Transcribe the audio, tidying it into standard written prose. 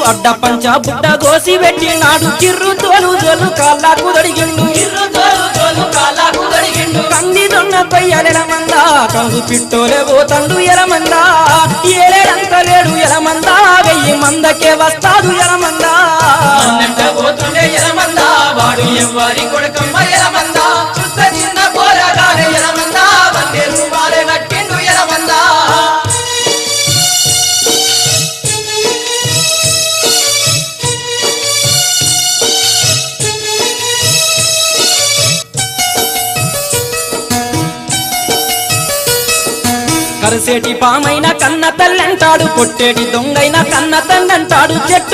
అడ్డ పంచ బుడ్డ గోసి పెట్టినాడు కిర్రు తోలు జోలు కాళ్ళకు దొడిగిండు కంది దొన్న కొయ్యల మంద కందు పిట్టోలే పోతండు ఎలమంద ఏలేడంత లేడు ఎలమంద 1000 మందకే వస్తాడు ఎలమంద పోతుండే ఎలమంద వాడు ఎవ్వరి కొడుకమ్మ ఎలమంద చుట్ట చిన్న పోరాగానే ఎలమంద 100 రూపాయలే కట్టిండు ఎలమంద కరసేటి పామైన కన్న తల్లంటాడు కొట్టేటి దొంగైన కన్న తండ్రంటాడు చెట్టు